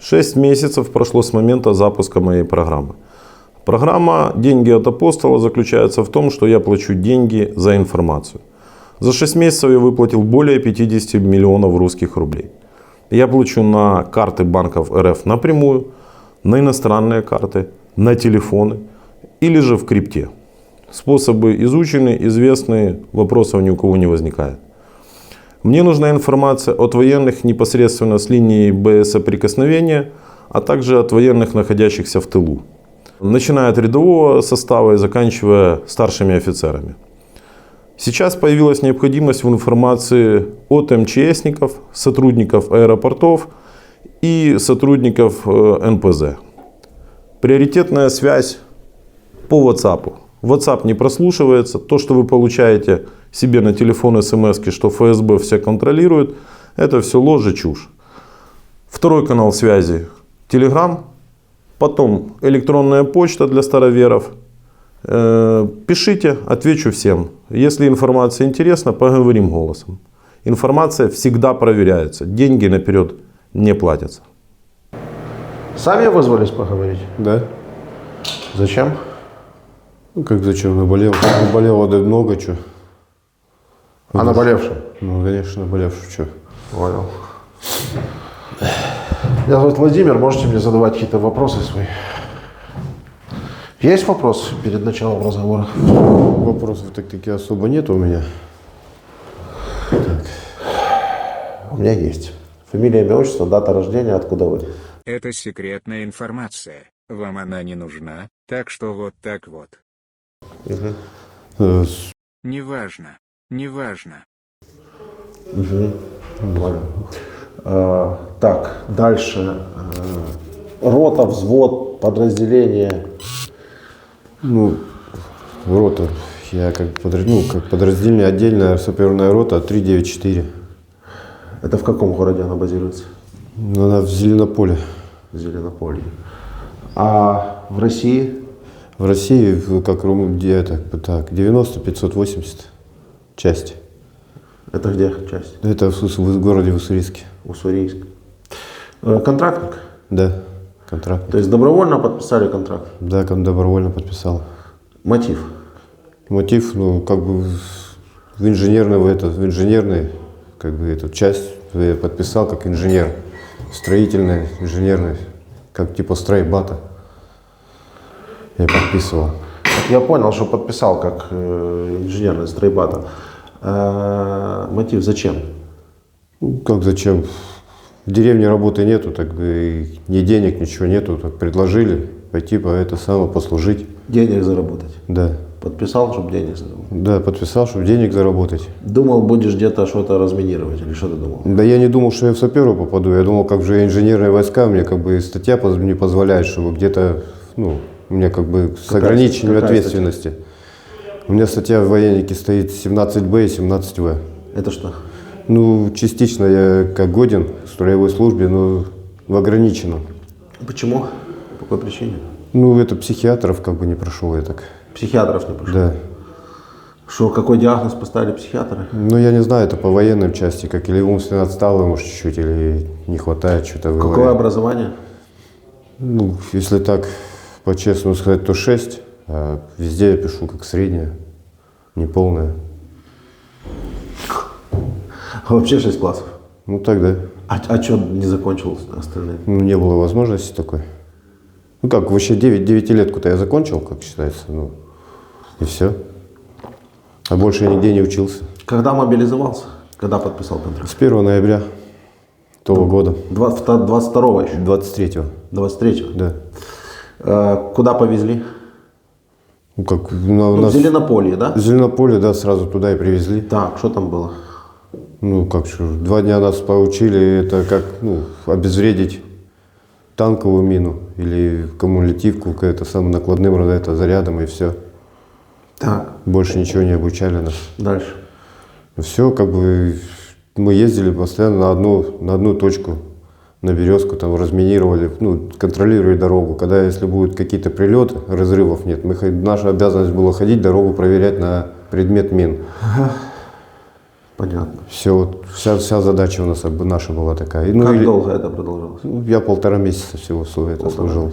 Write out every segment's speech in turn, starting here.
6 месяцев прошло с момента запуска моей программы. Программа «Деньги от апостола» заключается в том, что я плачу деньги за информацию. За 6 месяцев я выплатил более 50 миллионов русских рублей. Я плачу на карты банков РФ напрямую, на иностранные карты, на телефоны или же в крипте. Способы изучены, известны, вопросов ни у кого не возникает. Мне нужна информация от военных непосредственно с линии боесоприкосновения, а также от военных, находящихся в тылу, начиная от рядового состава и заканчивая старшими офицерами. Сейчас появилась необходимость в информации от МЧСников, сотрудников аэропортов и сотрудников НПЗ. Приоритетная связь по WhatsApp. WhatsApp не прослушивается. То, что вы получаете себе на телефон смс-ки, что ФСБ все контролирует, это все ложь и чушь. Второй канал связи – Telegram. Потом электронная почта для староверов. Пишите, отвечу всем. Если информация интересна, поговорим голосом. Информация всегда проверяется. Деньги наперед не платятся. Сами вызвались поговорить? Да. Зачем? Ну как зачем? Наболело да много чего. А наболевшим? Ну, конечно, наболевшим что. Понял. Меня зовут Владимир, можете мне задавать какие-то вопросы свои? Есть вопрос перед началом разговора? Вопросов так-таки особо нет у меня. Так. У меня есть. Фамилия, имя, отчество, дата рождения, откуда вы? Это секретная информация. Вам она не нужна, так что вот так вот. Угу. Неважно. Неважно. Угу. Понял. Так, дальше. Рота, взвод, подразделение. Ну, рота. Я как подразделение отдельная саперная рота 394. Это в каком городе она базируется? Она в Зеленополе. В Зеленополье. А в России? В России, как где это, так, 90-580 часть. Это где часть? Это в городе Уссурийске. Уссурийск. Контрактник? Да, контракт. То есть добровольно подписали контракт? Да, добровольно подписал. Мотив? Мотив, ну, как бы в инженерной, как бы эту часть я подписал как инженер. Строительная, инженерная, как типа стройбата. Я подписывал. Я понял, что подписал как инженерная стройбата. Мотив зачем? Ну, как зачем? В деревне работы нету, так бы ни денег, ничего нету. Так предложили пойти по это самое послужить. Денег заработать? Да. Подписал, чтобы денег заработать? Да, подписал, чтобы денег заработать. Думал, будешь где-то что-то разминировать или что ты думал? Да я не думал, что я в саперу попаду. Я думал, как же инженерные войска, мне как бы статья не позволяет, чтобы где-то, ну, у меня как бы с ограничением ответственности. Статья? У меня статья в военнике стоит 17Б и 17В. Это что? Ну, частично я как годен в строевой службе, но в ограниченном. Почему? По какой причине? Ну, это психиатров как бы не прошел я так. Психиатров не прошел? Да. Что, какой диагноз поставили психиатры? Ну, я не знаю, это по военной части, как или умственно отсталый, может, чуть-чуть, или не хватает что-то. Какое образование? Ну, если так по-честному сказать, то 6, а везде я пишу как среднее, не полное. Вообще 6 классов? Ну, так да. А что не закончил остальные? Ну, не было возможности такой. Ну, как, вообще 9-летку-то я закончил, как считается, ну, и все. А больше я нигде не учился. Когда мобилизовался? Когда подписал контракт? С 1 ноября того года. 22-го еще? 23-го. 23-го? Да. Куда повезли? Ну, как, В Зеленополье, да? В Зеленополье, да, сразу туда и привезли. Так, что там было? Ну, как что, 2 дня нас поучили, это как, ну, обезвредить танковую мину или кумулятивку, это самым накладным это, зарядом и все. Так. Больше ничего не обучали нас. Дальше? Все, как бы, мы ездили постоянно на одну точку, на Березку, там разминировали, ну, контролировали дорогу. Когда, если будут какие-то прилеты, разрывов нет, наша обязанность была ходить, дорогу проверять на предмет мин. Понятно. Все, вот, вся задача у нас как бы наша была такая. Ну, Как долго это продолжалось? ну, я 1,5 месяца всего это служил.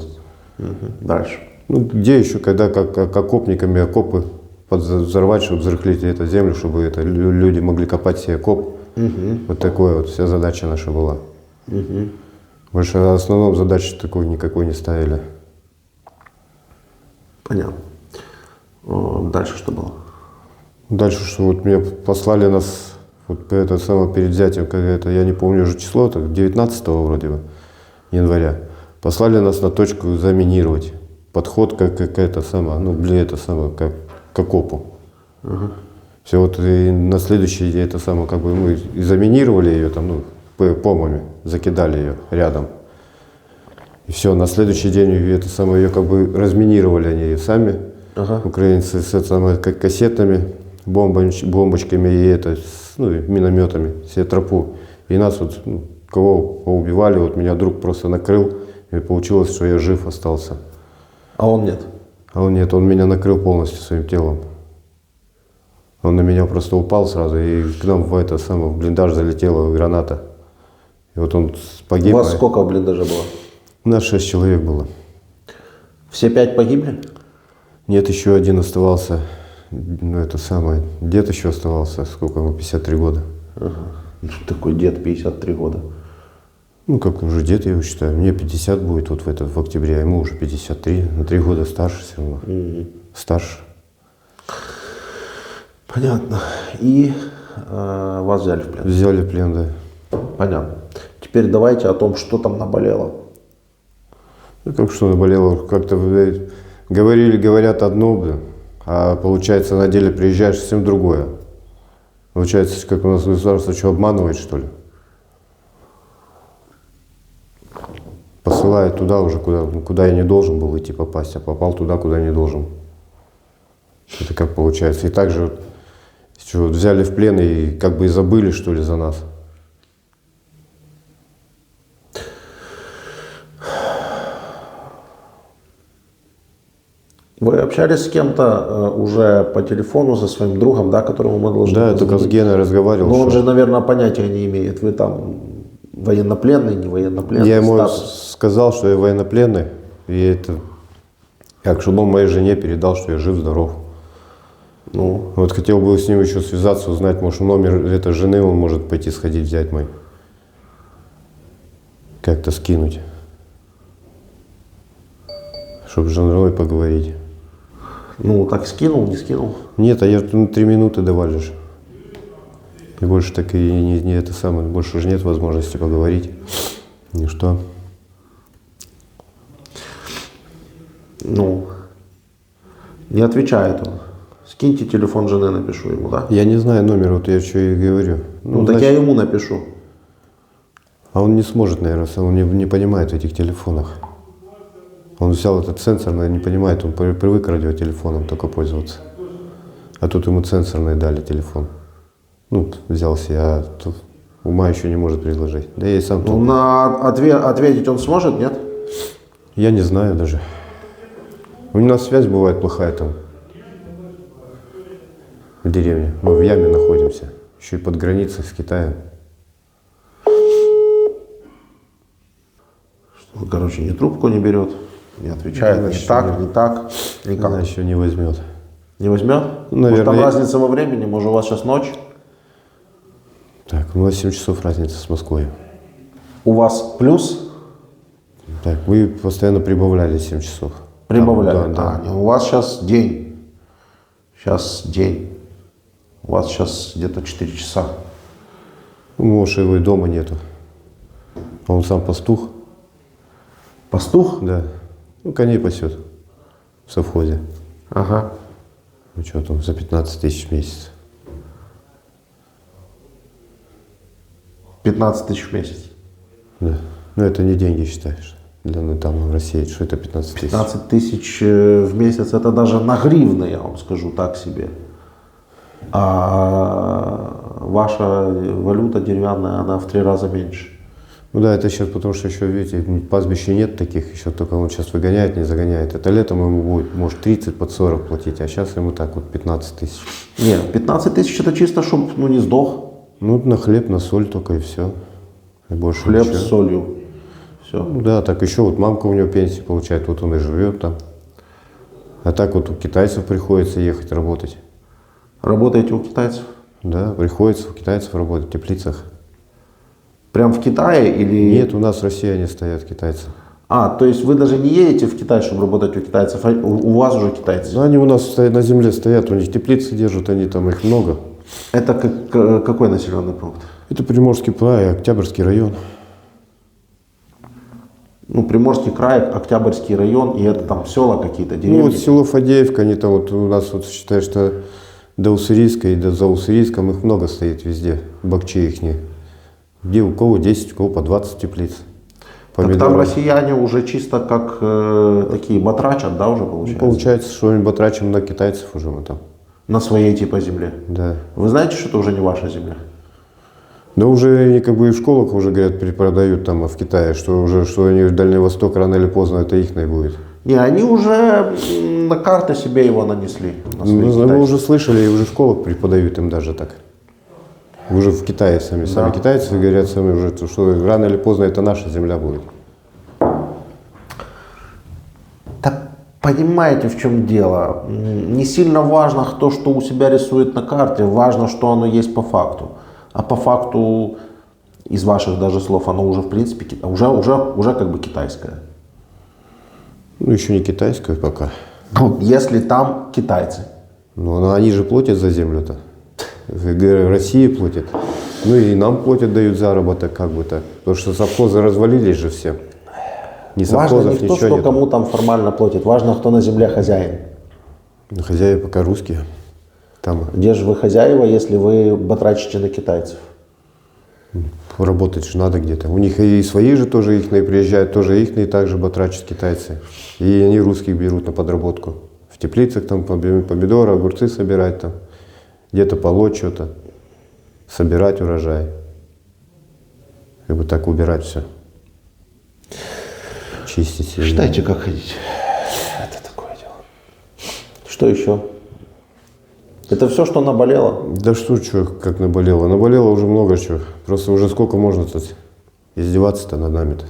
Дальше. Ну, где еще, когда как окопниками окопы взорвать, чтобы взрыхлить эту землю, чтобы это, люди могли копать себе окоп. Вот такое вот вся задача наша была. Больше в основном задачи такой никакой не ставили. Понятно. Дальше что было? Дальше, что вот меня послали нас, вот это самое перед взятием, как это, я не помню уже число, так 19-го вроде бы, января, послали нас на точку заминировать. Подход как это самое, ну, это самое, как к окопу. Все, вот и на следующий день это самое, как бы мы и заминировали ее там, ну, помами, закидали ее рядом. И все, на следующий день это самое, ее как бы разминировали они сами, украинцы, с самое, как кассетами, бомбочками и это, ну, и минометами, все тропу. И нас вот, ну, кого поубивали, вот меня друг просто накрыл, и получилось, что я жив остался. А он нет? А он нет, он меня накрыл полностью своим телом. Он на меня просто упал сразу, и к нам в в блиндаж залетела граната. И вот он погиб. У вас сколько в блиндаже было? У нас 6 человек было. Все 5 погибли? Нет, еще один оставался. Ну, это самое. Дед еще оставался. Сколько ему? 53 года. Ну, что такой дед 53 года? Ну, как уже дед, я его считаю. Мне 50 будет вот в октябре, а ему уже 53. На 3 года старше все равно. Старше. Понятно. И вас взяли в плен? Взяли в плен, да. Понятно. Теперь давайте о том, что там наболело. Ну, как что наболело? Как-то говорят одно, блин, а получается на деле приезжаешь совсем другое. Получается, как у нас государство что, обманывает, что ли? Посылает туда уже, куда я не должен был идти попасть, а попал туда, куда не должен. Это как получается. И также вот, что, взяли в плен и как бы и забыли, что ли, за нас. Вы общались с кем-то уже по телефону со своим другом, да, которому мы должны Да, я только с Геной разговаривал. Но он что- же, наверное, понятия не имеет. Вы там военнопленный, не военнопленный, Я ему статус. сказал, что я военнопленный, и это, как, чтобы он моей жене передал, что я жив-здоров. Ну, Вот хотел бы с ним еще связаться, узнать, может, номер этой жены он может пойти сходить, взять мой. Как-то скинуть. Чтобы с женой поговорить. ну, так скинул, не скинул. Нет, а я 3 минуты давали же. И больше так и не это самое, больше же нет возможности поговорить. Ничто. Ну, не отвечает он. Скиньте телефон жены, напишу ему, да? Я не знаю номер, вот я что и говорю. Ну, так значит, я ему напишу. А он не сможет, наверное, он не понимает в этих телефонах. Он взял этот сенсорный, не понимает, он привык радиотелефоном только пользоваться. А тут ему сенсорный дали телефон. Ну, взял себе, а тут ума еще не может предложить. Да я и сам Ну, толком. на ответить он сможет, нет? Я не знаю даже. У нас связь бывает плохая там. В деревне. Мы в яме находимся. Еще и под границей с Китаем. Он, короче, ни трубку не берет, не отвечает, Ну, ни еще так, не- ни так, никак. Она еще не возьмет. Не возьмет? Наверное, Может, там я- разница во времени, может, у вас сейчас ночь? Так, у нас 7 часов разница с Москвой. У вас плюс? Так, мы постоянно прибавляли 7 часов. Прибавляли? Там, да, да. А, у вас сейчас день. Сейчас день. У вас сейчас где-то 4 часа. Ну, может, его и дома нету. А он сам пастух. Пастух? Да. Ну, коней пасет в совхозе. Ага. Ну, что там, за 15 тысяч в месяц. 15 тысяч в месяц. Да. Ну, это не деньги, считаешь, для там в России, что это 15 тысяч. 15 тысяч в месяц, это даже на гривны, я вам скажу так себе. А ваша валюта деревянная, она в 3 раза меньше. Ну да, это сейчас потому, что еще, видите, пастбища нет таких, еще только он сейчас выгоняет, не загоняет. Это летом ему будет, может, 30 под 40 платить, а сейчас ему так вот 15 тысяч. Нет, 15 тысяч это чисто, чтобы не сдох. Ну, на хлеб, на соль только и все. И больше Хлеб ничего. с солью. Все. Ну да, так еще вот мамка у него пенсию получает, вот он и живет там. А так вот у китайцев приходится ехать работать. Работаете у китайцев? Да, приходится у китайцев работать в теплицах. Прям в Китае или... Нет, у нас россияне стоят, китайцы. А, то есть вы даже не едете в Китай, чтобы работать у китайцев, а у вас уже китайцы? Ну, они у нас стоят, на земле стоят, у них теплицы держат, они там, их много. Это какой населенный пункт? Это Приморский край, Октябрьский район. Ну, Приморский край, Октябрьский район, и это там села какие-то, Ну, деревни? вот село Фадеевка, они там вот у нас, вот считай, что до Уссурийска и до Зауссурийском их много стоит везде, бакчи ихние. Где у кого 10, у кого по 20 теплиц. Так там Помидоры. россияне уже чисто как такие батрачат, да, уже получается? Получается, что мы батрачим на китайцев уже мы там. На своей типа земле. Да. Вы знаете, что это уже не ваша земля? Да уже они как бы и в школах уже, говорят, перепродают там в Китае, что уже, что они в Дальний Восток рано или поздно это их будет. Не, они уже на карты себе его нанесли. На свои Мы китайские. уже слышали, и уже в школах преподают им даже так. Уже в Китае сами. Сами китайцы говорят сами уже, что рано или поздно это наша земля будет. Да понимаете, в чем дело? Не сильно важно, кто что у себя рисует на карте, важно, что оно есть по факту. А по факту, из ваших даже слов, оно уже в принципе, уже как бы китайское. Ну, еще не китайская пока. Ну, если там китайцы. Но они же платят за землю-то. Россия платит. Ну и нам платят, дают заработок как бы так. Потому что совхозы развалились же все. Ни Важно совхозов, не кто, ничего что нет. кому там формально платит, важно, кто на земле хозяин. Ну, хозяева пока русские. Там Где же вы хозяева, если вы батрачите на китайцев? работать же надо где-то. У них и свои же тоже ихные приезжают, тоже ихные также батрачат китайцы. И они русских берут на подработку. В теплицах там помидоры, огурцы собирать там. Где-то полоть что-то. Собирать урожай. Как бы так убирать все. Чистить. себе. Считайте, как хотите. Это такое дело. Что еще? Это все, что наболело? Да что, как наболело? Наболело уже много чего. Просто уже сколько можно тут издеваться-то над нами-то?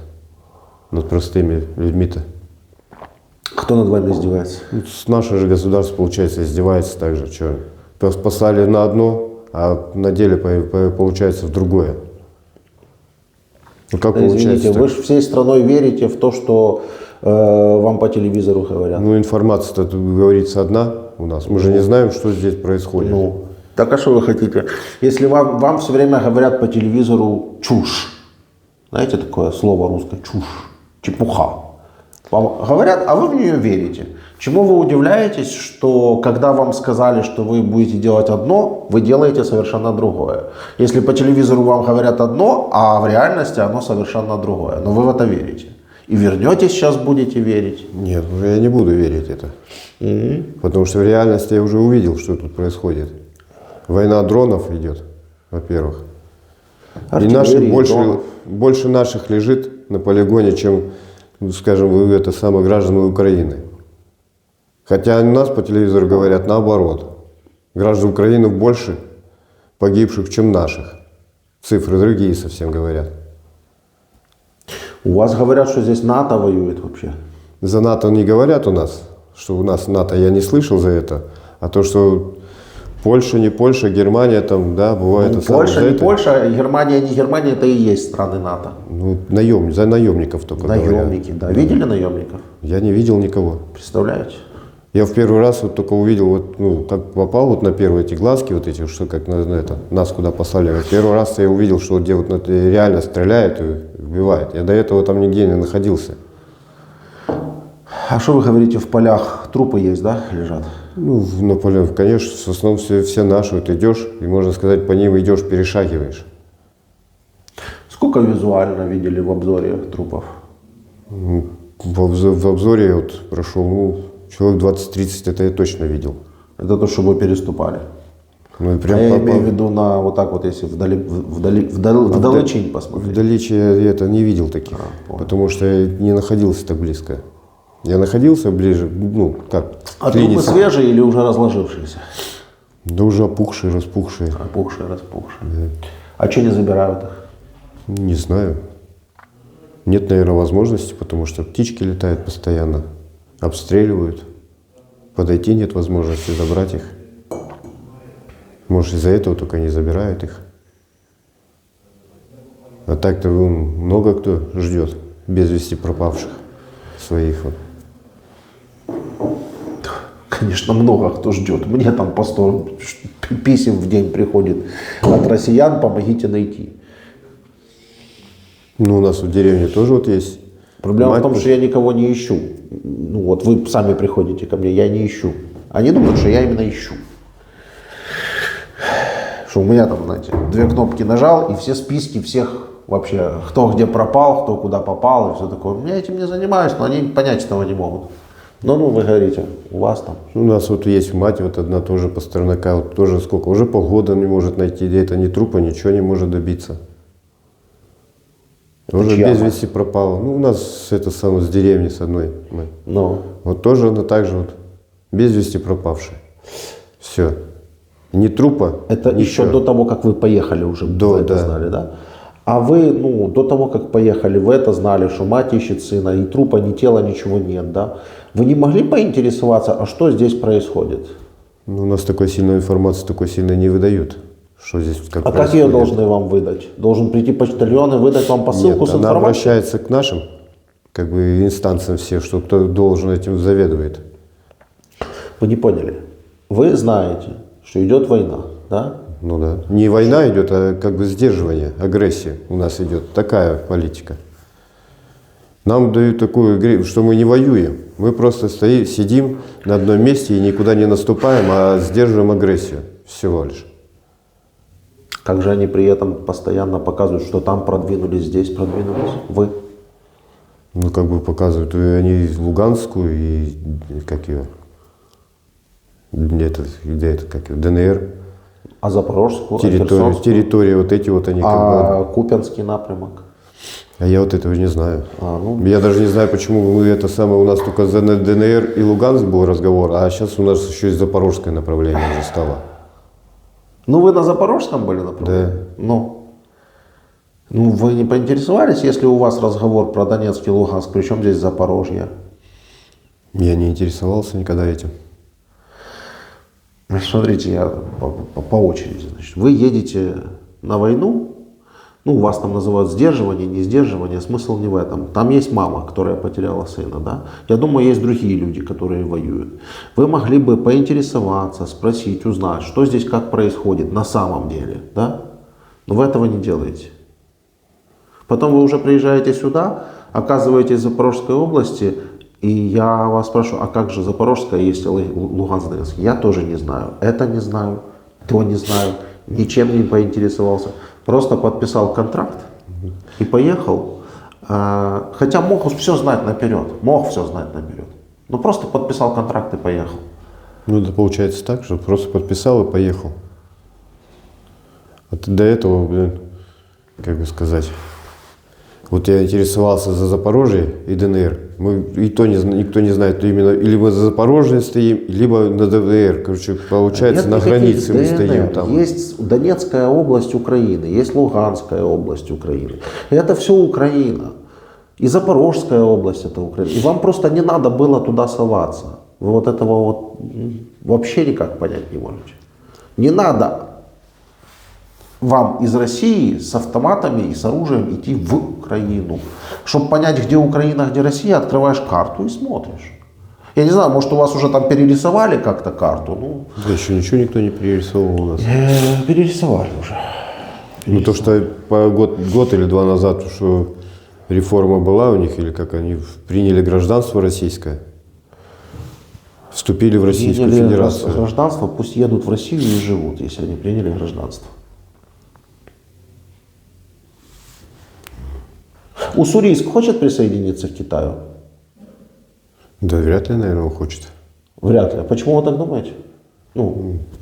Над простыми людьми-то. Кто над вами издевается? Ну, наше же государство, получается, издевается так же. Что? Послали на одно, а на деле получается в другое. Ну как Извините, получается? вы же всей страной верите в то, что вам по телевизору говорят. Ну информация-то тут говорится одна у нас. Мы же не знаем, что здесь происходит. Ну, так а что вы хотите? Если вам все время говорят по телевизору чушь, знаете такое слово русское, чушь, чепуха. Вам говорят, а вы в нее верите. Чему вы удивляетесь, что когда вам сказали, что вы будете делать одно, вы делаете совершенно другое. Если по телевизору вам говорят одно, а в реальности оно совершенно другое. Но вы в это верите. И вернетесь, сейчас будете верить. Нет, уже я не буду верить это. Потому что в реальности я уже увидел, что тут происходит. Война дронов идет, во-первых. И наших Артиллерии, дронов. больше наших лежит на полигоне, чем, скажем, это самое граждан Украины. Хотя у нас по телевизору говорят наоборот. Граждан Украины больше погибших, чем наших. Цифры другие совсем говорят. У вас говорят, что здесь НАТО воюет вообще. За НАТО не говорят у нас, что у нас НАТО, я не слышал за это. А то, что Польша, не Польша, Германия там, да, бывает. это самое, Польша, за не это. Польша, Германия, не Германия, это и есть страны НАТО. Ну, за наемников только говорят. Наемники, да. Видели наемников? Я не видел никого. Представляете? Я в первый раз вот только увидел, вот, ну, как попал вот на первые эти глазки, вот эти, что как на это, нас куда послали. Вот первый раз я увидел, что вот где вот реально стреляют и убивают. Я до этого там нигде не находился. А что вы говорите, в полях трупы есть, да, лежат? Ну, на поле, конечно, в основном все наши. Вот идешь, и можно сказать, по ним идешь, перешагиваешь. Сколько визуально видели в обзоре трупов? В обзоре я вот прошел, ну, человек 20-30, это я точно видел. Это то, что вы переступали. Ну, и прям А я имею в виду на вот так вот, если вдалечень посмотреть. Вдали я это не видел таких, понял. потому что я не находился так близко. Я находился ближе, ну, как, А трупы клиница. свежие или уже разложившиеся? Да уже опухшие, распухшие. Опухшие, распухшие. А что не забирают их? Не знаю. Нет, наверное, возможности, потому что птички летают постоянно, обстреливают. Подойти нет возможности забрать их. Может, из-за этого только не забирают их. А так-то много кто ждет без вести пропавших своих. Вот. Конечно, много кто ждет. Мне там по 100 писем в день приходит от россиян, помогите найти. Ну, у нас в деревне тоже вот есть. Проблема в том, мать, что я никого не ищу. Ну вот вы сами приходите ко мне, я не ищу. Они думают, что я именно ищу. Что у меня там, знаете, 2 кнопки нажал, и все списки всех вообще, кто где пропал, кто куда попал, и все такое. Я этим не занимаюсь, но они понять этого не могут. Ну, вы говорите, у вас там. у нас вот есть мать, вот одна тоже Пастернака, вот тоже сколько, уже полгода не может найти, где-то ни трупа, ничего не может добиться. Тоже чья без мать? вести пропала. Ну, у нас это самое с деревни, с одной мать. Ну, Вот тоже она так же вот, без вести пропавшая. Все. Ни трупа, это ничего. еще до того, как вы поехали уже, Да, вы это да. знали, да? А вы, до того, как поехали, вы это знали, что мать ищет сына, и трупа, ни тела, ничего нет, да? Вы не могли поинтересоваться, а что здесь происходит? Ну, у нас такой сильной информации, такой сильной не выдают. Что здесь как А как ее происходит. должны вам выдать? Должен прийти почтальон и выдать вам посылку Нет, с она информацией? обращается к нашим как бы инстанциям все, что кто должен этим заведует. Вы не поняли. Вы знаете, что идет война, да? Ну да. Не война идет, а как бы сдерживание, агрессия у нас идет. Такая политика. Нам дают такую, что мы не воюем. Мы просто сидим на одном месте и никуда не наступаем, а сдерживаем агрессию всего лишь. Как же они при этом постоянно показывают, что там продвинулись, здесь продвинулись? Вы. Ну, как бы показывают, и они Луганскую и как ее, как ее, ДНР, А Запорожскую, а Херсонскую? территории, вот эти вот они как А Купянский напрямок? А я вот этого не знаю. Ну, Я даже не знаю, почему мы это самое, у нас только за ДНР и Луганск был разговор, а сейчас у нас еще и запорожское направление уже стало. вы на Запорожском были, например? Да. Ну, вы не поинтересовались, если у вас разговор про Донецк и Луганск, при чем здесь Запорожье? Я не интересовался никогда этим. Смотрите, я по очереди. Значит, вы едете на войну, у вас там называют сдерживание, не сдерживание, смысл не в этом. Там есть мама, которая потеряла сына, да? Я думаю, есть другие люди, которые воюют. Вы могли бы поинтересоваться, спросить, узнать, что здесь как происходит на самом деле, да? Но вы этого не делаете. Потом вы уже приезжаете сюда, оказываетесь в Запорожской области, и я вас спрашиваю, а как же Запорожская, если Луганск, Донецк? Я тоже не знаю, это не знаю, то не знаю, ничем не поинтересовался. Просто подписал контракт и поехал. Хотя мог все знать наперед, но просто подписал контракт и поехал. Ну, это получается так, что просто подписал и поехал. А до этого, как бы сказать, вот я интересовался за Запорожье и ДНР. Никто не знает, именно или мы за Запорожье стоим, либо на ДНР. Короче, получается, Нет на границе мы ДНР. стоим там. Есть Донецкая область Украины, есть Луганская область Украины. И это все Украина. И Запорожская область это Украина. И вам просто не надо было туда соваться. Вы вот этого вообще никак понять не можете. Не надо вам из России с автоматами и с оружием идти в Украину. Чтобы понять, где Украина, где Россия, открываешь карту и смотришь. Я не знаю, может у вас уже там перерисовали как-то карту? Да еще ничего никто не перерисовывал у нас. Перерисовали уже. Ну то, что год или 2 назад, что реформа была у них, или как они приняли гражданство российское, вступили в Российскую Приняли Федерацию. гражданство, пусть едут в Россию и живут, если они приняли гражданство. Уссурийск хочет присоединиться к Китаю? Да вряд ли, наверное, он хочет. Вряд ли. А почему вы так думаете?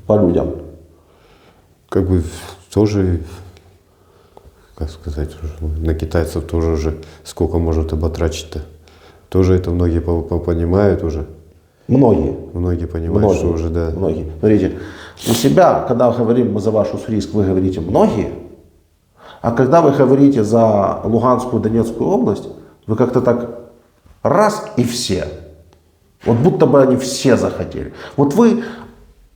По людям. Как бы тоже, как сказать, на китайцев тоже уже сколько может оботрачить-то. Тоже это многие понимают уже. Многие. Многие понимают, что уже, да. Многие. Смотрите, у себя, когда говорим мы за ваш Уссурийск, вы говорите многие, А когда вы говорите за Луганскую, Донецкую область, вы как-то так раз и все. Вот будто бы они все захотели. Вот вы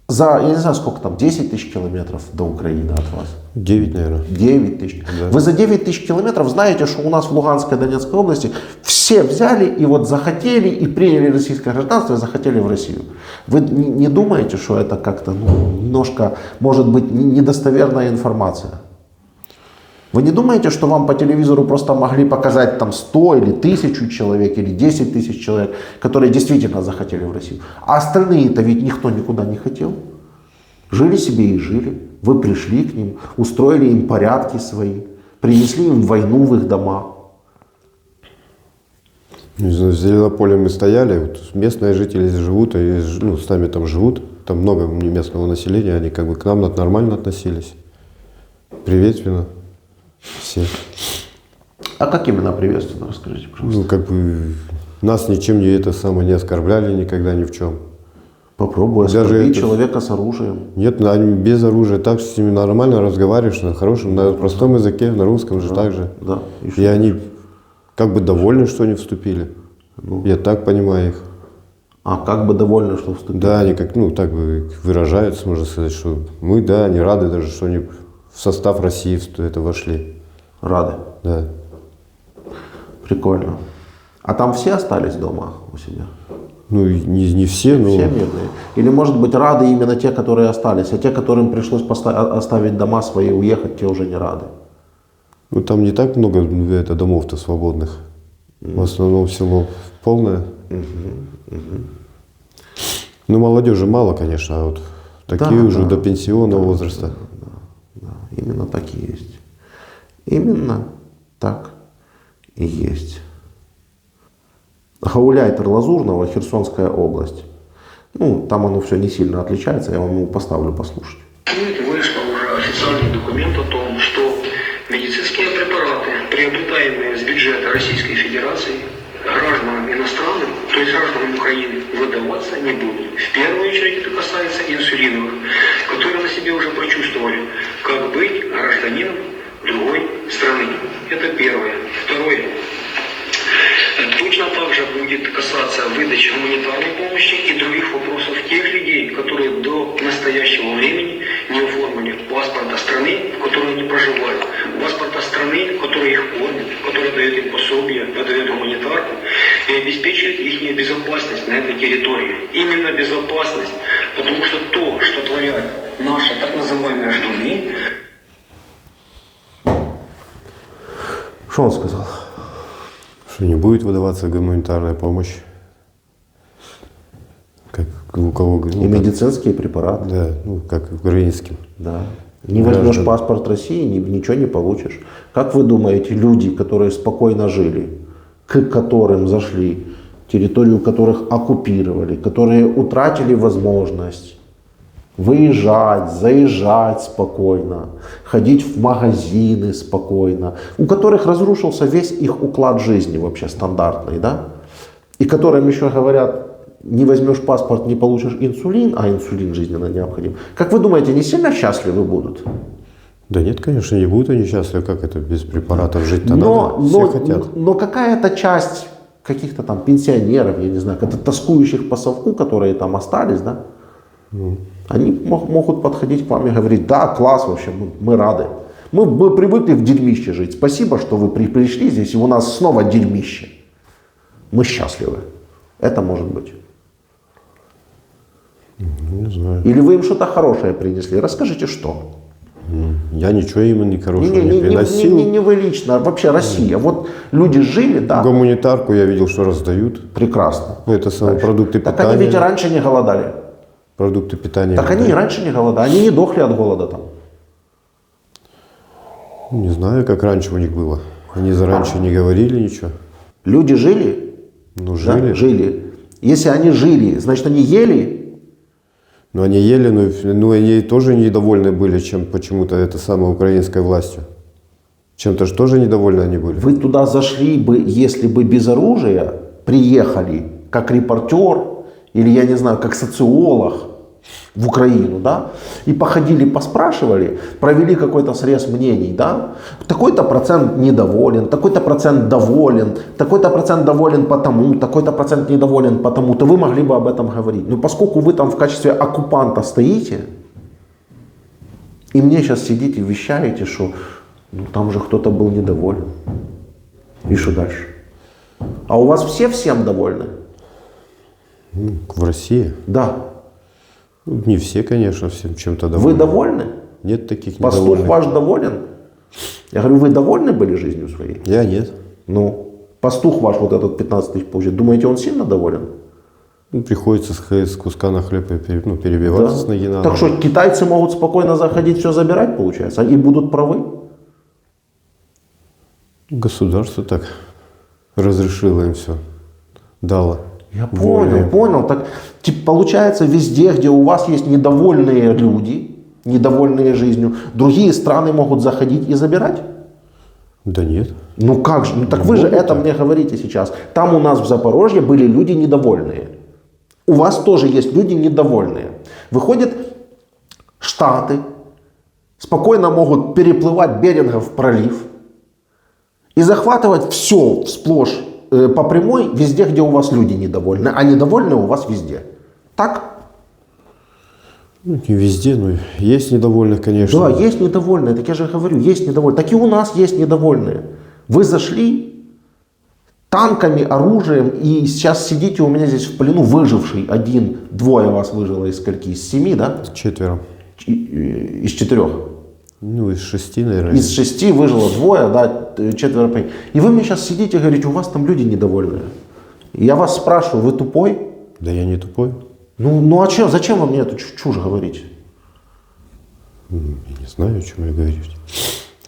за, я не знаю, сколько там, 10 тысяч километров до Украины от вас? 9, наверное. 9 тысяч. Да. Вы за 9 тысяч километров знаете, что у нас в Луганской и Донецкой области все взяли и вот захотели и приняли российское гражданство и захотели в Россию. Вы не думаете, что это как-то немножко, может быть, недостоверная информация? Вы не думаете, что вам по телевизору просто могли показать там 100 или 1000 человек, или 10 тысяч человек, которые действительно захотели в Россию? А остальные-то ведь никто никуда не хотел. Жили себе и жили. Вы пришли к ним, устроили им порядки свои, принесли им войну в их дома. Не знаю, в Зеленополе мы стояли, вот местные жители здесь живут, и, ну, с нами там живут, там много местного населения, они как бы к нам нормально относились, приветственно все. А как именно приветственно, расскажите, пожалуйста. Ну, как бы нас ничем не оскорбляли никогда ни в чем. Попробуй Даже оскорбить это- человека с оружием. Нет, они без оружия, так с ними нормально разговариваешь, на хорошем, на простом языке, на русском же так же. Да. И что? И они как бы довольны, что они вступили. Я так понимаю их. А как бы довольны, что вступили? Да, они как, ну, так бы выражаются, можно сказать, что мы, да, они рады даже, что они в состав России это вошли. Рады. Да. Прикольно. А там все остались дома у себя? Ну, и не все, но... Все мирные? Или, может быть, рады именно те, которые остались, а те, которым пришлось оставить дома свои, уехать, те уже не рады? Ну, там не так много домов-то свободных. В основном село полное. Ну, молодежи мало, конечно, а вот такие Да, уже да. до пенсионного возраста. Да, именно так и есть. Именно так и есть. Гауляйтер Лазурного, Херсонская область. Ну, там оно все не сильно отличается, я вам его поставлю послушать. Вышел уже официальный документ о том, что медицинские препараты, приобретаемые с бюджета Российской Федерации, гражданам иностранным, то есть гражданам Украины, выдаваться не будут. В первую очередь это касается инсулиновых, которые на себе уже прочувствовали, как быть гражданином другой страны. Это первое. Второе. Точно так же будет касаться выдачи гуманитарной помощи и других вопросов тех людей, которые до настоящего времени не оформили паспорта страны, в которой они проживают, паспорта страны, которая их кормит, которая дает им пособие, выдает гуманитарку и обеспечивает их безопасность на этой территории. Именно безопасность, потому что то, что творят наши так называемые ждуны. Что он сказал? Что не будет выдаваться гуманитарная помощь. Как у кого... И медицинские препараты. Да, ну, как украинским. Да. Не возьмешь Граждан. паспорт России, ничего не получишь. Как вы думаете, люди, которые спокойно жили, к которым зашли, территорию которых оккупировали, которые утратили возможность выезжать, заезжать спокойно, ходить в магазины спокойно, у которых разрушился весь их уклад жизни вообще стандартный, да? И которым еще говорят, не возьмешь паспорт, не получишь инсулин, а инсулин жизненно необходим. Как вы думаете, не сильно счастливы будут? Да нет, конечно, не будут они счастливы. Как это без препаратов жить-то надо? Все хотят. Но какая-то часть каких-то там пенсионеров, я не знаю, как-то тоскующих по совку, которые там остались, да? Они могут подходить к вам и говорить, да, класс вообще, мы рады. Мы привыкли в дерьмище жить. Спасибо, что вы пришли здесь, и у нас снова дерьмище. Мы счастливы. Это может быть. Не знаю. Или вы им что-то хорошее принесли. Расскажите, что. Я ничего им не хорошего не приносил. Не вы лично, а вообще Россия. Вот люди жили, да, Гуманитарку я видел, что раздают. прекрасно. Это самые продукты Так питания. они ведь и раньше не голодали. Продукты питания. Так они и раньше не голодали. Они не дохли от голода там. Не знаю, как раньше у них было. Они раньше не говорили ничего. Люди жили, Ну, да, жили. жили. Если они жили, значит они ели. Но они ели, но они тоже недовольны были, чем почему-то это самой украинской властью. Чем-то же тоже недовольны они были. Вы туда зашли бы, если бы без оружия приехали, как репортер, или, я не знаю, как социолог, в Украину, да, и походили, поспрашивали, провели какой-то срез мнений, да, такой-то процент недоволен, такой-то процент доволен, такой-то процент доволен потому, такой-то процент недоволен потому, то вы могли бы об этом говорить. Но поскольку вы там в качестве оккупанта стоите, и мне сейчас сидите и вещаете, что ну, там же кто-то был недоволен. И что дальше? А у вас все всем довольны? В России? Да. Ну, не все, конечно, всем чем-то довольны. Вы довольны? Нет таких Пастух недовольных. ваш доволен? Я говорю, вы довольны были жизнью своей? Я нет. Ну, пастух ваш вот этот 15 тысяч получит, думаете, он сильно доволен? Ну, приходится с куска на хлеб перебиваться с ноги на Так ногу. что китайцы могут спокойно заходить, все забирать, получается, и будут правы? Государство так разрешило им все. Дало. Я волю. понял. Так, типа, получается, везде, где у вас есть недовольные люди, недовольные жизнью, другие страны могут заходить и забирать? Да нет. Ну как же? Ну так вы же это мне говорите сейчас. Там у нас в Запорожье были люди недовольные. У вас тоже есть люди недовольные. Выходит, Штаты спокойно могут переплывать Берингов пролив и захватывать все сплошь по прямой, везде, где у вас люди недовольны, а недовольны у вас везде. Так? Ну, не везде, но есть недовольных, конечно. Да, есть недовольные, так я же говорю, есть недовольные. Так и у нас есть недовольные. Вы зашли танками, оружием, и сейчас сидите у меня здесь в плену, выживший один, двое вас выжило из скольки? Из 7, да? 4. Из 4. Ну, из 6, наверное. Из 6 выжило двое, да, 4 погибли. И вы мне сейчас сидите и говорите, у вас там люди недовольные. И я вас спрашиваю, вы тупой? Да я не тупой. Ну а что, зачем вы мне эту чушь говорите? Я не знаю, о чем я говорю.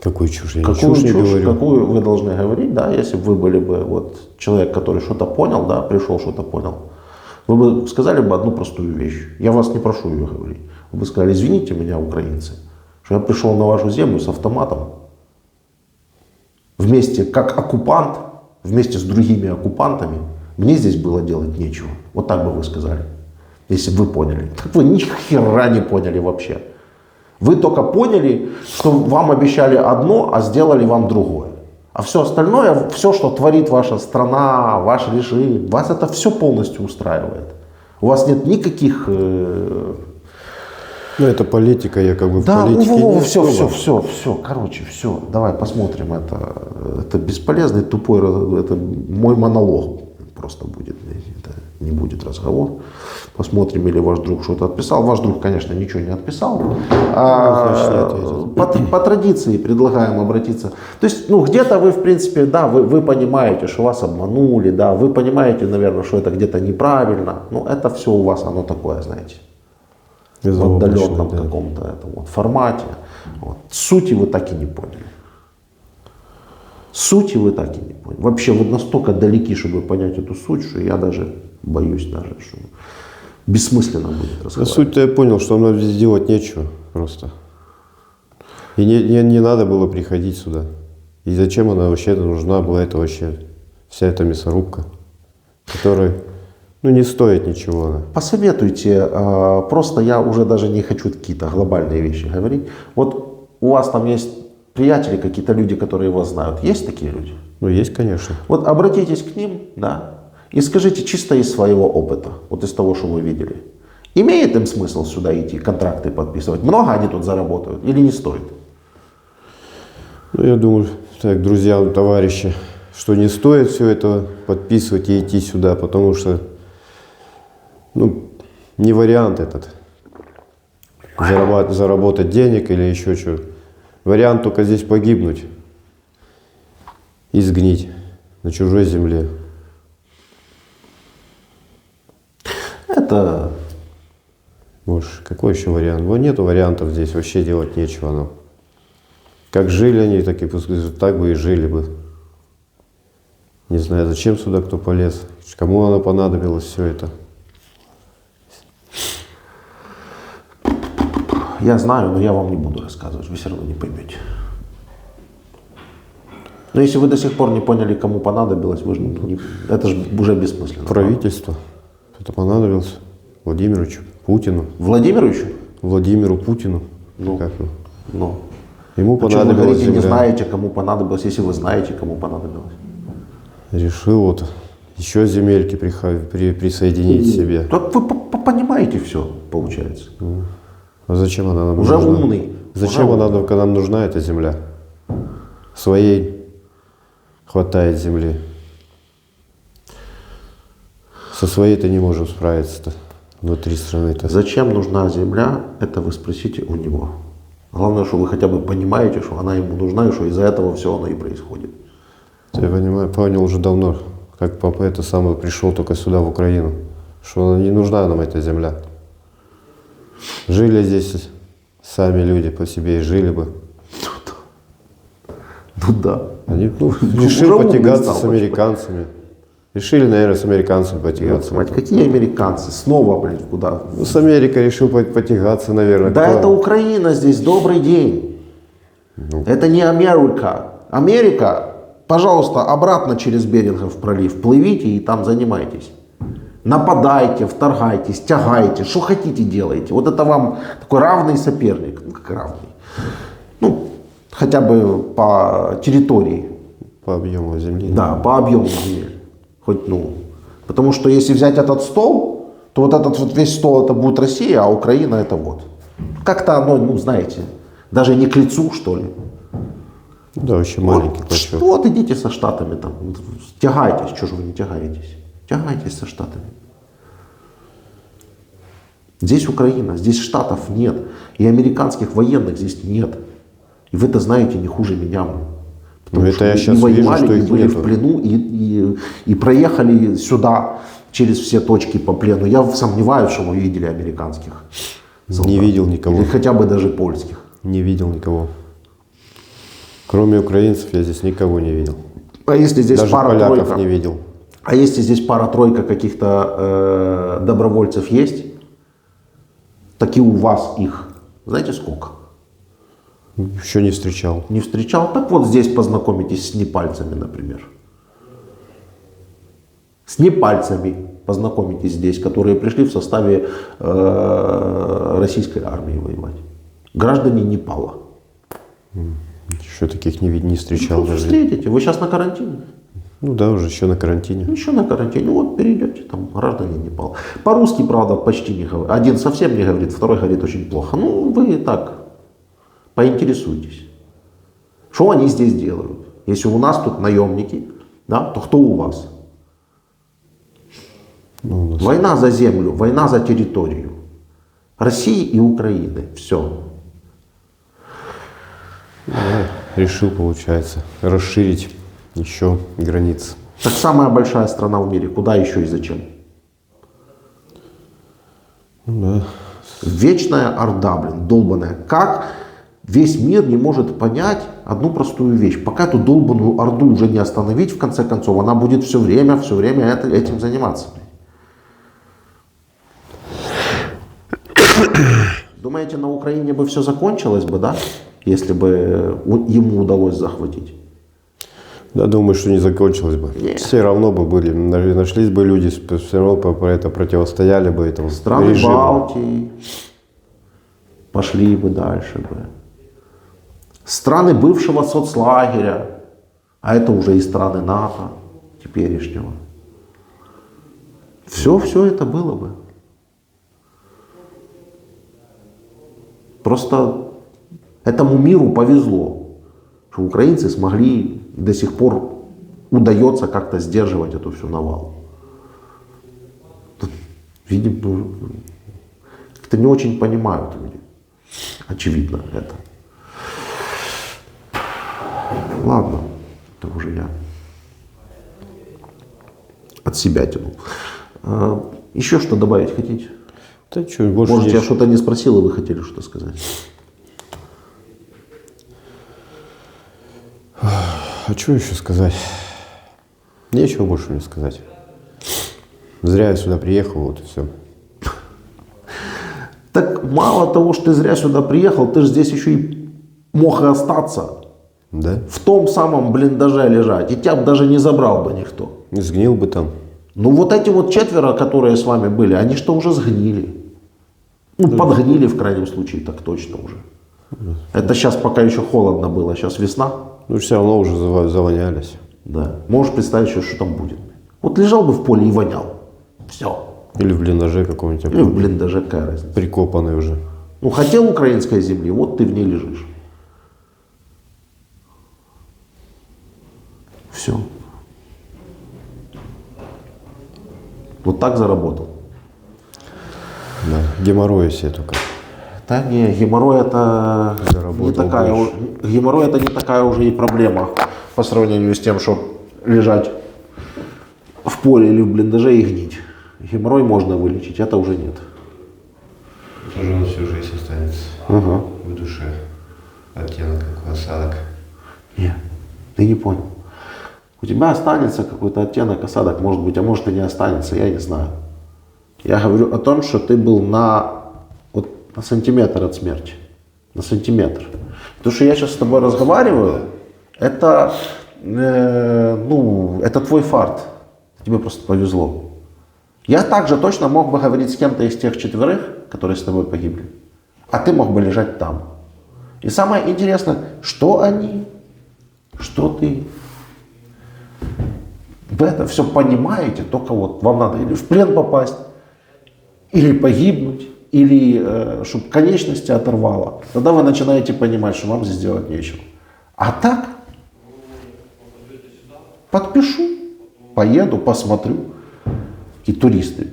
Какую чушь? Я Какую чушь не чушь, говорю. какую вы должны говорить, да, если бы вы были бы вот человек, который что-то понял, да, пришел, что-то понял, вы бы сказали бы одну простую вещь. Я вас не прошу ее говорить. Вы бы сказали, извините меня, украинцы, что я пришел на вашу землю с автоматом, вместе, как оккупант, вместе с другими оккупантами, мне здесь было делать нечего. Вот так бы вы сказали, если бы вы поняли. Так вы ни хера не поняли вообще. Вы только поняли, что вам обещали одно, а сделали вам другое. А все остальное, все, что творит ваша страна, ваш режим, вас это все полностью устраивает. У вас нет никаких... Ну, это политика, я как бы Да, в политике не особо. все, короче, все, давай посмотрим это бесполезный, тупой, это мой монолог просто будет, это не будет разговор. Посмотрим, или ваш друг что-то отписал. Ваш друг, конечно, ничего не отписал. По традиции предлагаем обратиться. То есть, ну, где-то вы, в принципе, да, вы понимаете, что вас обманули, да, вы понимаете, наверное, что это где-то неправильно, но это все у вас, оно такое, знаете, в отдаленном каком-то этом вот формате. Вот. Сути вы так и не поняли. Сути вы так и не поняли. Вообще вы настолько далеки, чтобы понять эту суть, что я даже боюсь, что бессмысленно будет разговаривать. Суть-то я понял, что нам здесь делать нечего просто. И не надо было приходить сюда. И зачем она вообще нужна была, это вообще вся эта мясорубка, которая, ну, не стоит ничего. Она. Посоветуйте, просто я уже даже не хочу какие-то глобальные вещи говорить. Вот у вас там есть приятели, какие-то люди, которые вас знают. Есть такие люди? Ну, есть, конечно. Вот обратитесь к ним, да, и скажите чисто из своего опыта, вот из того, что вы видели. Имеет им смысл сюда идти, контракты подписывать? Много они тут заработают или не стоит? Ну, я думаю, так, друзья, товарищи, что не стоит все это подписывать и идти сюда, потому что, ну, не вариант этот. Заработать денег или еще что. Вариант только здесь погибнуть и сгнить на чужой земле. Это... Может, какой еще вариант? Вот нету вариантов здесь, вообще делать нечего. Ну. Как жили они, так бы и жили бы. Не знаю, зачем сюда кто полез, кому оно понадобилось все это. Я знаю, но я вам не буду рассказывать, вы все равно не поймете. Но если вы до сих пор не поняли, кому понадобилось, вы же это же уже бессмысленно. Правительство. Это понадобилось. Владимировичу Путину. Владимировичу? Владимиру Путину. Ну. Как его? Ну. Ему А что вы понадобилась говорите, не земля. знаете, кому понадобилось, если вы знаете, кому понадобилось? Решил вот еще земельки присоединить себе. Так вы понимаете все, получается. А зачем она нам Уже нужна? умный. Зачем Уже она нам нужна, эта земля? Своей хватает земли. Со своей-то не можем справиться-то внутри страны-то. Зачем нужна земля, это вы спросите у него. Главное, что вы хотя бы понимаете, что она ему нужна, и что из-за этого все оно и происходит. Я понял уже давно, как папа это самое пришел только сюда, в Украину, что она не нужна нам эта земля. Жили здесь сами люди по себе и жили бы. Ну да. Они Уже решили умный потягаться стал, с американцами. Решили, наверное, с американцами потягаться. Мать, какие американцы? Снова, блин, куда? Ну, с Америкой решил потягаться, наверное. Да Кто? это Украина здесь, добрый день. Это не Америка. Америка, пожалуйста, обратно через Берингов пролив плывите и там занимайтесь. Нападайте, вторгайтесь, тягайте, что хотите делайте. Вот это вам такой равный соперник. Ну, как равный. Ну, хотя бы по территории. По объему земли. Да, по объему земель. Хоть, ну, потому что если взять этот стол, то вот этот вот весь стол это будет Россия, а Украина это вот. Как-то оно, ну, знаете, даже не к лицу, что ли. Да, вообще маленький Вот, клочок. вот идите со Штатами там, тягайтесь, что же вы не тягаетесь? Тягайтесь со Штатами. Здесь Украина, здесь Штатов нет, и американских военных здесь нет. И вы это знаете не хуже меня. Потому Ну, это что я и сейчас вижу, воевали, что и их были нету. в плену, и проехали сюда через все точки по плену. Я сомневаюсь, что вы видели американских солдат. Не видел никого. Или хотя бы даже польских. Не видел никого. Кроме украинцев я здесь никого не видел. А если здесь Даже пара-тройка? поляков не видел. А если здесь пара-тройка каких-то добровольцев есть, так и у вас их, знаете сколько? Еще не встречал. Не встречал? Так вот здесь познакомитесь с непальцами, например. С непальцами познакомитесь здесь, которые пришли в составе российской армии воевать. Граждане Непала. Еще таких не встречал Вы даже. встретите. Вы сейчас на карантине? Ну да, уже еще на карантине. Еще на карантине. Вот перейдете, там граждане Непала. По-русски, правда, почти не говорит. Один совсем не говорит, второй говорит очень плохо. Ну, вы так поинтересуйтесь. Что они здесь делают? Если у нас тут наемники, да, то кто у вас? Ну, у нас Война за землю, война за территорию. России и Украины. Все. решил, получается, расширить еще границы. Так самая большая страна в мире. Куда еще и зачем? Ну да. Вечная орда, блин, долбаная. Как весь мир не может понять одну простую вещь? Пока эту долбаную орду уже не остановить, в конце концов, она будет все время этим заниматься. Думаете, на Украине бы все закончилось бы, да? Если бы ему удалось захватить? Да, думаю, что не закончилось бы. Нет. Все равно бы были, нашлись бы люди, все равно по это противостояли бы этому Страны режиму. Балтии пошли бы дальше бы. Страны бывшего соцлагеря, а это уже и страны НАТО теперешнего. Все это было бы. Просто этому миру повезло, что украинцы смогли и до сих пор удается как-то сдерживать эту всю навалу. Видимо, как-то не очень понимают люди. Очевидно это. Ладно, это уже я от себя тянул. Еще что добавить хотите? Да что, больше Может, я нечего. что-то не спросил, и вы хотели что-то сказать? А что еще сказать? Нечего больше мне сказать. Зря я сюда приехал, вот и все. Так мало того, что ты зря сюда приехал, ты же здесь еще и мог и остаться. Да? В том самом блиндаже лежать. И тебя бы даже не забрал бы никто. Сгнил бы там. Ну вот эти вот 4, которые с вами были, они что уже сгнили. Ну, подгнили в крайнем случае, так точно уже. Это сейчас пока еще холодно было, сейчас весна. Ну, все равно уже завонялись. Да. Можешь представить еще, что там будет. Вот лежал бы в поле и вонял. Все. Или в блиндаже каком-нибудь. Или в блиндаже, какая разница. Прикопанный уже. Ну, хотел украинской земли, вот ты в ней лежишь. Все. Вот так заработал. Да. Геморрой себе только. Да не, геморрой это не Заработал такая, больше. геморрой это не такая уже и проблема по сравнению с тем, что лежать в поле или в блиндаже и гнить. Геморрой можно вылечить, это уже нет. Это же на всю жизнь останется Ага. в душе. Оттенок, как осадок. Нет, ты не понял. У тебя останется какой-то оттенок, осадок, может быть, а может и не останется, я не знаю. Я говорю о том, что ты был на сантиметр от смерти. На сантиметр. То, что я сейчас с тобой разговариваю, это, это твой фарт. Тебе просто повезло. Я также точно мог бы говорить с кем-то из тех 4, которые с тобой погибли. А ты мог бы лежать там. И самое интересное, что они, что ты. Вы это все понимаете, только вот вам надо или в плен попасть, или погибнуть, или чтобы конечности оторвало. Тогда вы начинаете понимать, что вам здесь делать нечего. А так, подпишу, поеду, посмотрю. И туристы.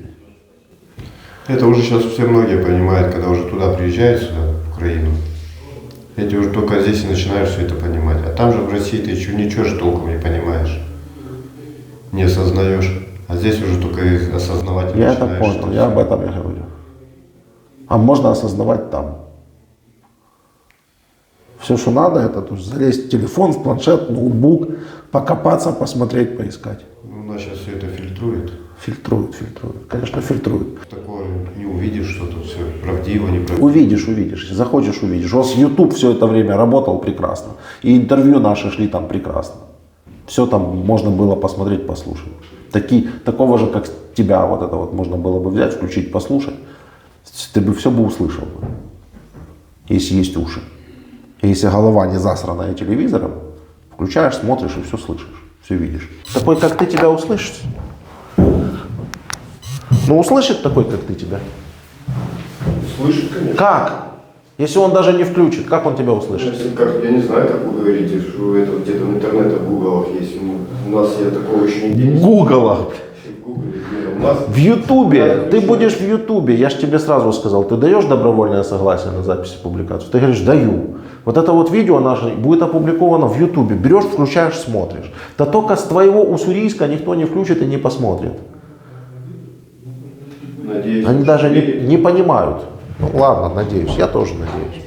Это уже сейчас все многие понимают, когда уже туда приезжают, сюда, в Украину. Эти уже только здесь и начинаешь все это понимать. А там же в России ты еще ничего же толком не понимаешь. Не осознаешь. А здесь уже только их осознавать Я это начинаешь. понял, я об этом и говорю. А можно осознавать там. Все, что надо, это то есть залезть в телефон, в планшет, ноутбук, покопаться, посмотреть, поискать. Ну, у нас сейчас все это фильтрует. Фильтруют, конечно, фильтруют. Такое не увидишь, что тут все правдиво, неправдиво. Увидишь, если захочешь, увидишь. У вас YouTube все это время работал прекрасно. И интервью наши шли там прекрасно. Все там можно было посмотреть, послушать. Такого же, как тебя, вот это вот можно было бы взять, включить, послушать. Ты бы все бы услышал. Если есть уши. И если голова не засранная телевизором, включаешь, смотришь и все слышишь, все видишь. Такой, как ты, тебя услышит. Ну, услышит такой, как ты, тебя. Слышит, конечно. Как? Если он даже не включит, как он тебя услышит? Я не знаю, как вы говорите, что это где-то в интернете, в гуглах есть. У нас я такого еще не видел. Гугла. В Гугле, у нас... В Ютубе. Ты будешь в Ютубе. Я же тебе сразу сказал, ты даешь добровольное согласие на запись и публикацию? Ты говоришь, даю. Вот это вот видео наше будет опубликовано в Ютубе. Берешь, включаешь, смотришь. Да только с твоего уссурийска никто не включит и не посмотрит. Надеюсь, Они даже не понимают. Ну ладно, надеюсь. Я тоже надеюсь.